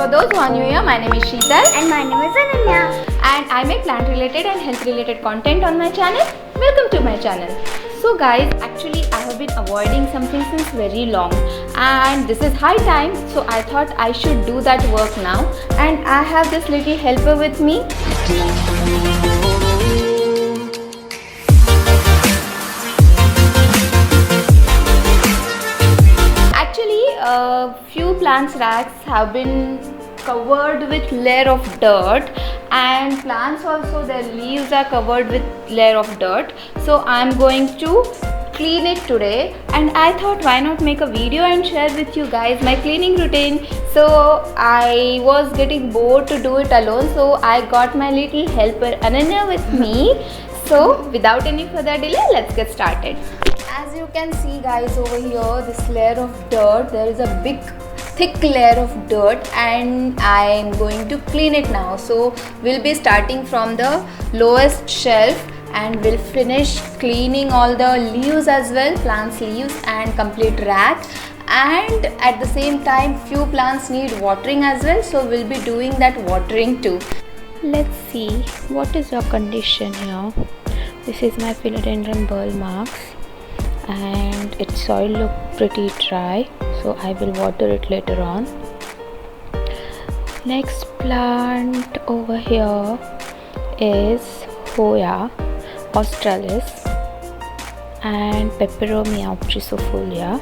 For those who are new here, my name is Sheetal and my name is Ananya, and I make plant related and health related content on my channel. Welcome to my channel. So guys, actually I have been avoiding something since very long and this is high time, so I thought I should do that work now, and I have this little helper with me. Few plants racks have been covered with layer of dirt, and plants also, their leaves are covered with layer of dirt. So I'm going to clean it today, and I thought why not make a video and share with you guys my cleaning routine. So I was getting bored to do it alone, so I got my little helper Ananya with me. So without any further delay, let's get started. As you can see guys, over here this layer of dirt, there is a big thick layer of dirt, and I am going to clean it now. So we'll be starting from the lowest shelf and we'll finish cleaning all the leaves as well, plants leaves and complete rack. And at the same time few plants need watering as well, so we'll be doing that watering too. Let's see what is your condition here. This is my Philodendron Burle Marx, and its soil look pretty dry, so I will water it later on. Next plant over here is Hoya Australis and Peperomia Obtusofolia.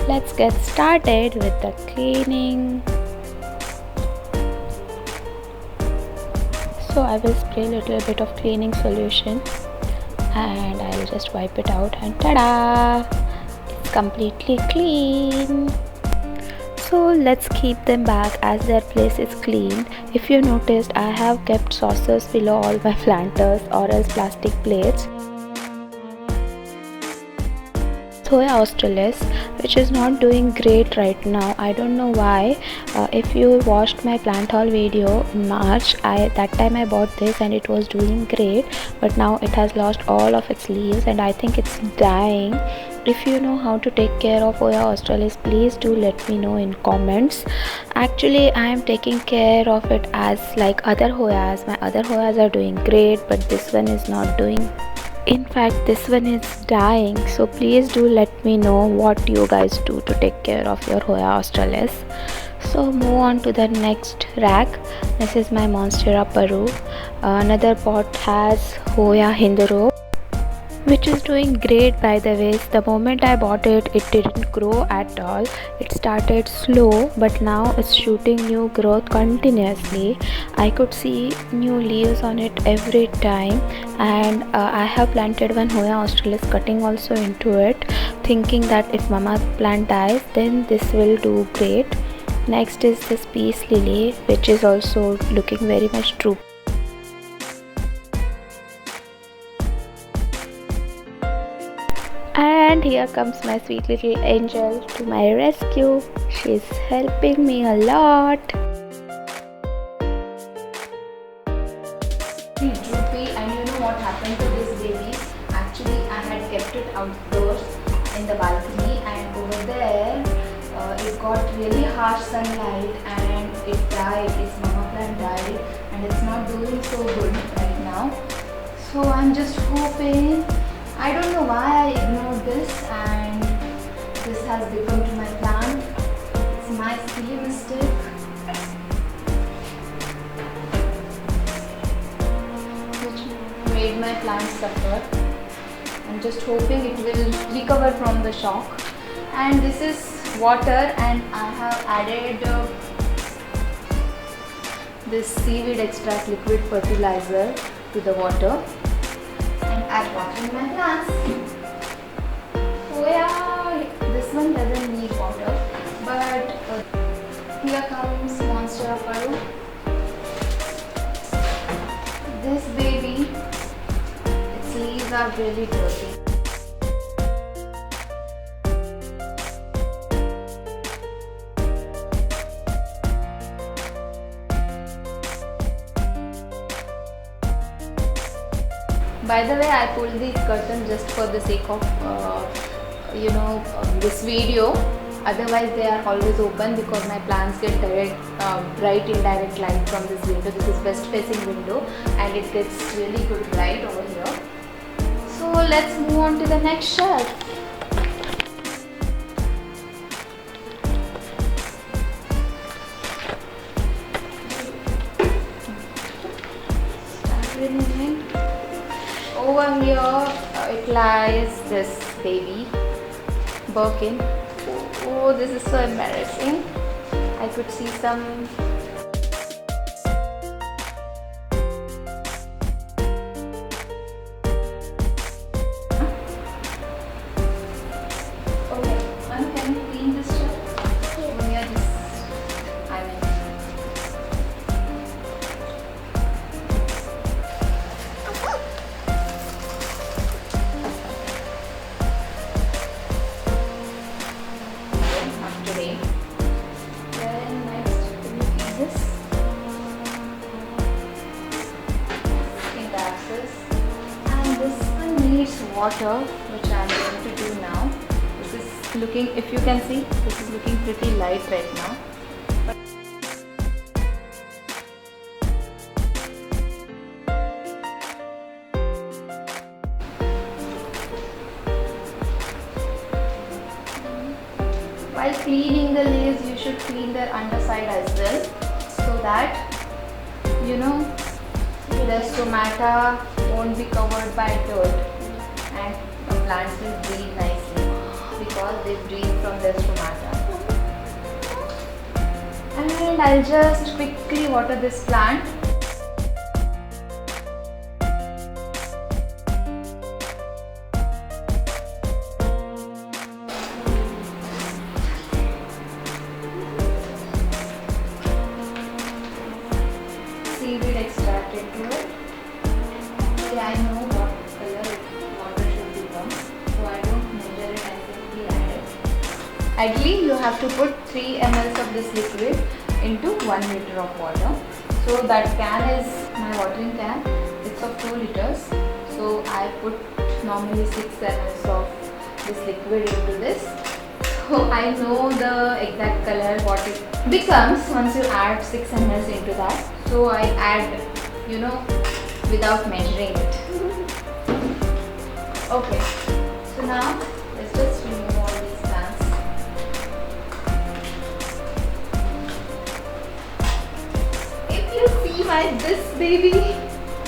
Let's get started with the cleaning. So I will spray a little bit of cleaning solution and I will just wipe it out, and ta-da! It's completely clean. So let's keep them back as their place is cleaned. If you noticed, I have kept saucers below all my planters or else plastic plates. Hoya Australis, which is not doing great right now. I don't know why. If you watched my plant haul video in March, that time I bought this and it was doing great, but now it has lost all of its leaves and I think it's dying. If you know how to take care of Hoya Australis, please do let me know in comments. Actually I am taking care of it as like other Hoyas. My other Hoyas are doing great, but this one is not doing. In fact, this one is dying, so please do let me know what you guys do to take care of your Hoya Australis. So move on to the next rack. This is my Monstera Peru. Another pot has Hoya Hinduro, which is doing great by the way. The moment I bought it, it didn't grow at all. It started slow, but now it's shooting new growth continuously. I could see new leaves on it every time, and I have planted one Hoya Australis cutting also into it, thinking that if mama plant dies, then this will do great. Next is this peace lily, which is also looking very much true. And here comes my sweet little angel to my rescue. She's helping me a lot. Droopy, and you know what happened to this baby? Actually, I had kept it outdoors in the balcony, and over there it got really harsh sunlight and it died. Its mama plant died, and it's not doing so good right now. So I'm just hoping. I don't know why I ignored this and this has become to my plant. It's my silly mistake. Which made my plant suffer. I'm just hoping it will recover from the shock. And this is water, and I have added this seaweed extract liquid fertilizer to the water. Add water in my plants. Hoya, this one doesn't need water, but here comes Monstera Peru. This baby, its leaves are really dirty. By the way, I pulled these curtains just for the sake of this video. Otherwise they are always open because my plants get direct bright indirect light from this window. This is west facing window and it gets really good light over here. So let's move on to the next shelf. Over here it lies this baby Birkin. Oh, this is so embarrassing. I could see some water, which I am going to do now. This is looking, if you can see, this is looking pretty light right now. While cleaning the leaves, you should clean their underside as well, so that you know the stomata won't be covered by dirt. And the plants will breathe nicely because they breathe from their stomata. And I'll just quickly water this plant. Seaweed extract into it. Actually, I know what color water should become, so I don't measure it, I simply add it. Ideally, you have to put 3 ml of this liquid into 1 liter of water. So that can is my watering can. It's of 2 liters. So I put normally 6 ml of this liquid into this. So I know the exact color what it becomes once you add 6 ml into that. So I add, you know, without measuring it. Okay, so now let's just remove all these plants. If you see this baby,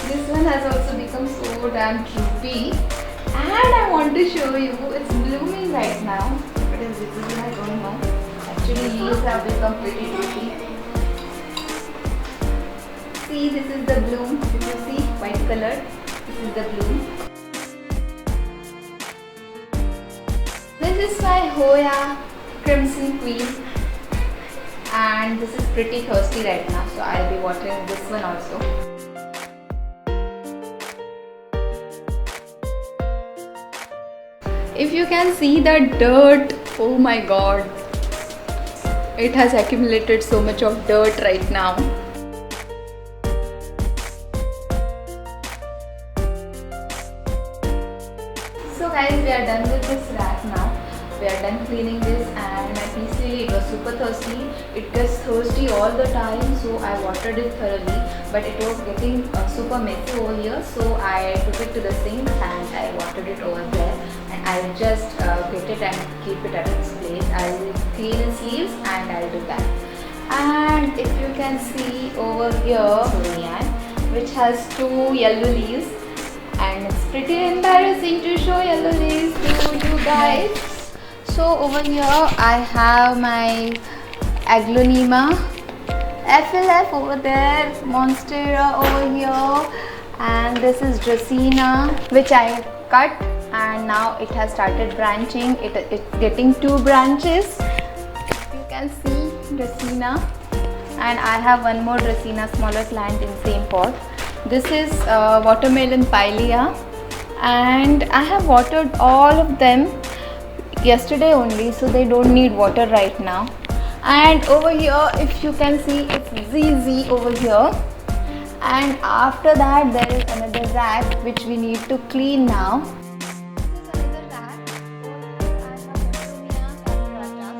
this one has also become so damn droopy, and I want to show you, it's blooming right now. What is this? I don't know. Actually, leaves have become pretty droopy. See, this is the bloom. If you see, white colored, this is the bloom. This is my Hoya Crimson Queen, and this is pretty thirsty right now, so I'll be watering this one also. If you can see the dirt, oh my god, it has accumulated so much of dirt right now. So guys, we are done with this rack now. We are done cleaning this, and my peace lily, it was super thirsty. It gets thirsty all the time, so I watered it thoroughly, but it was getting super messy over here, so I took it to the sink and I watered it over there, and I'll just get it and keep it at its place. I'll clean its leaves and I'll do that. And if you can see over here, which has 2 yellow leaves, and it's pretty embarrassing to show yellow leaves to you guys. So over here I have my Aglaonema FLF over there, Monstera over here, and this is Draceana, which I cut, and now it has started branching. It's getting 2 branches. You can see Draceana, and I have one more Draceana smaller plant in same pot. This is watermelon Pilea, and I have watered all of them yesterday only, so they don't need water right now. And over here, if you can see, it's ZZ over here, and after that there is another rack which we need to clean now. This is another rack. I have Peperomia Caprata,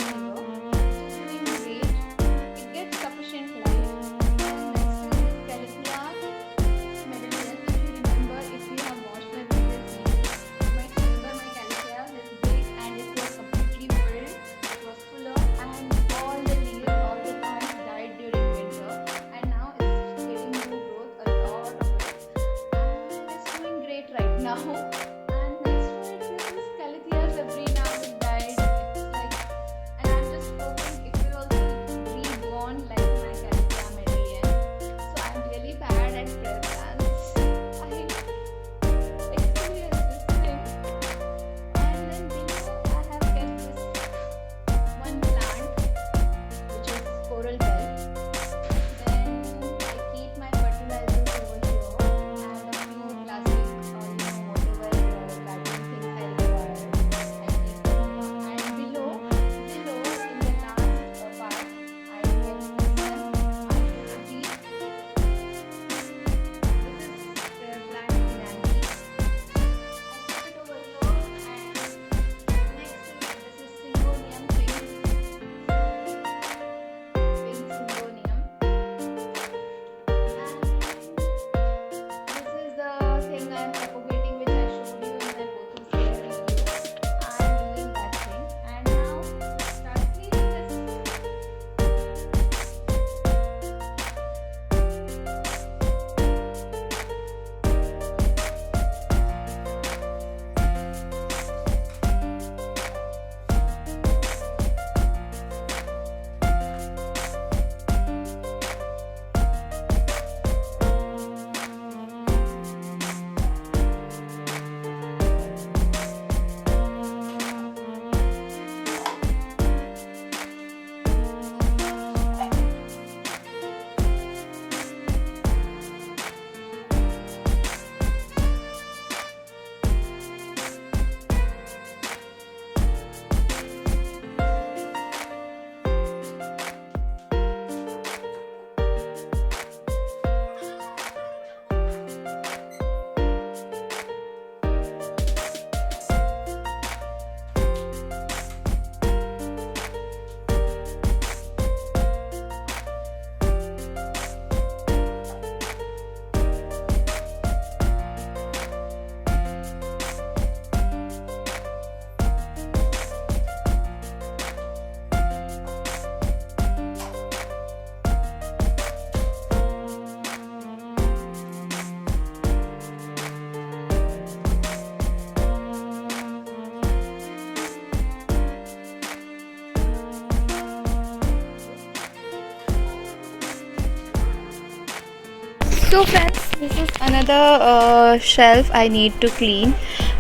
So friends, this is another shelf I need to clean,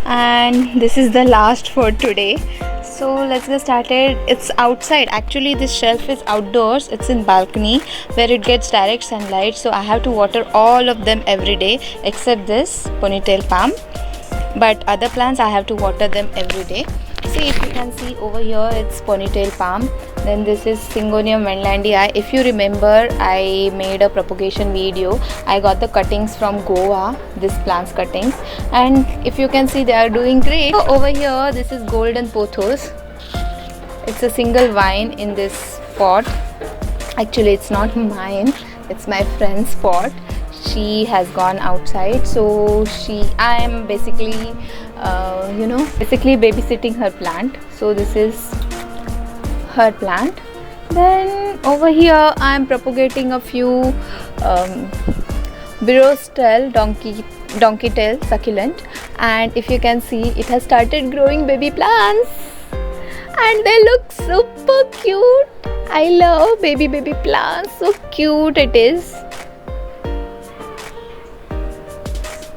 and this is the last for today. So let's get started. It's outside. Actually this shelf is outdoors. It's in balcony where it gets direct sunlight, so I have to water all of them every day except this Ponytail Palm, but other plants I have to water them every day. See, if you can see over here, it's Ponytail Palm. Then this is Syngonium Wendlandii. If you remember, I made a propagation video. I got the cuttings from Goa, this plant's cuttings, and if you can see, they are doing great. So over here, this is golden pothos. It's a single vine in this pot. Actually, it's not mine. It's my friend's pot. She has gone outside, so I am basically babysitting her plant. So this is her plant. Then over here I am propagating a few Burle donkey tail succulent, and if you can see, it has started growing baby plants and they look super cute. I love baby plants, so cute it is.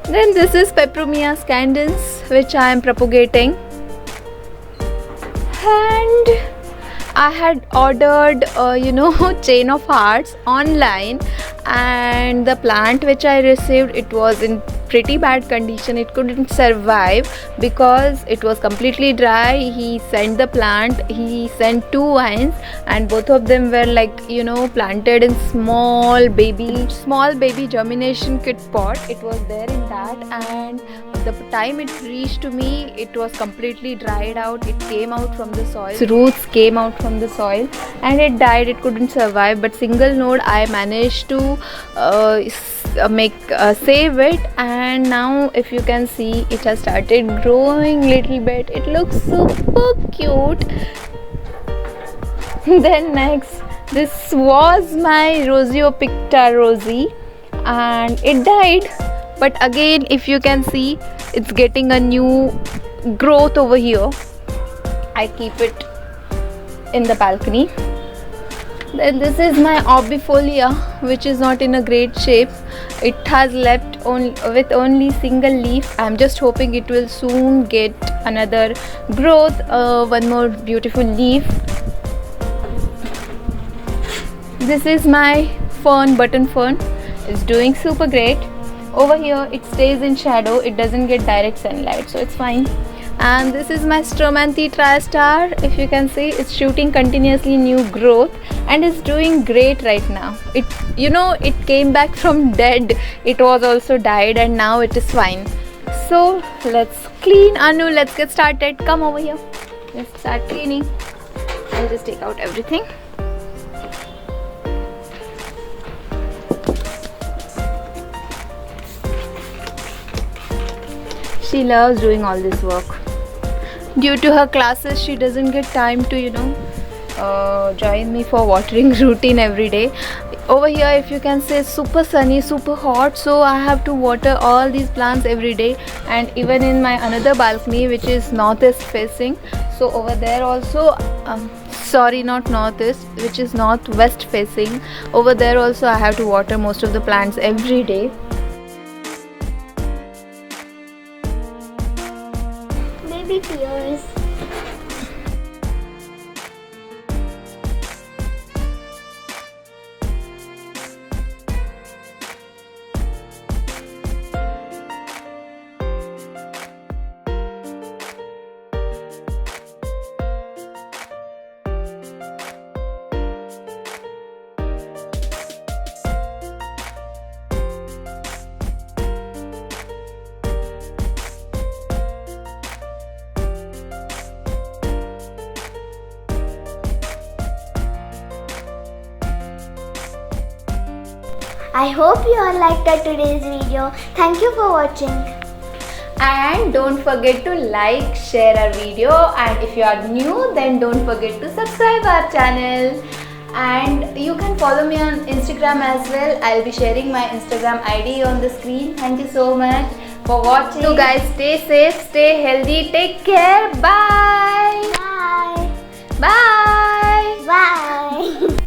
Then this is Peperomia scandens, which I am propagating, and I had ordered chain of hearts online, and the plant which I received, it was in pretty bad condition. It couldn't survive because it was completely dry. He sent the plant, he sent 2 vines, and both of them were planted in small baby germination kit pot. It was there in that, and the time it reached to me, it was completely dried out. It came out from the soil, its roots came out from the soil, and it died. It couldn't survive, but single node I managed to save it, and now if you can see, it has started growing little bit. It looks super cute. Then next, this was my Picta rosy, and it died, but again if you can see, it's getting a new growth over here. I keep it in the balcony. Then this is my Obtusofolia, which is not in a great shape. It has left with only single leaf. I'm just hoping it will soon get another growth, one more beautiful leaf. This is my fern, button fern. It's doing super great. Over here it stays in shadow, it doesn't get direct sunlight, so it's fine. And this is my Ctenanthe tristar. If you can see, it's shooting continuously new growth and is doing great right now. It came back from dead. It was also died, and now it is fine. So let's clean. Anu, let's get started. Come over here. Let's start cleaning. I'll just take out everything. She loves doing all this work. Due to her classes, she doesn't get time to join me for watering routine every day. Over here, if you can see, it's super sunny, super hot, so I have to water all these plants every day. And even in my another balcony, which is northeast facing, so over there also, not northeast, which is northwest facing, over there also I have to water most of the plants every day. Baby tears. I hope you all liked today's video. Thank you for watching. And don't forget to like, share our video, and if you are new, then don't forget to subscribe our channel. And you can follow me on Instagram as well. I'll be sharing my Instagram ID on the screen. Thank you so much for watching. So guys, stay safe, stay healthy, take care. Bye. Bye. Bye. Bye.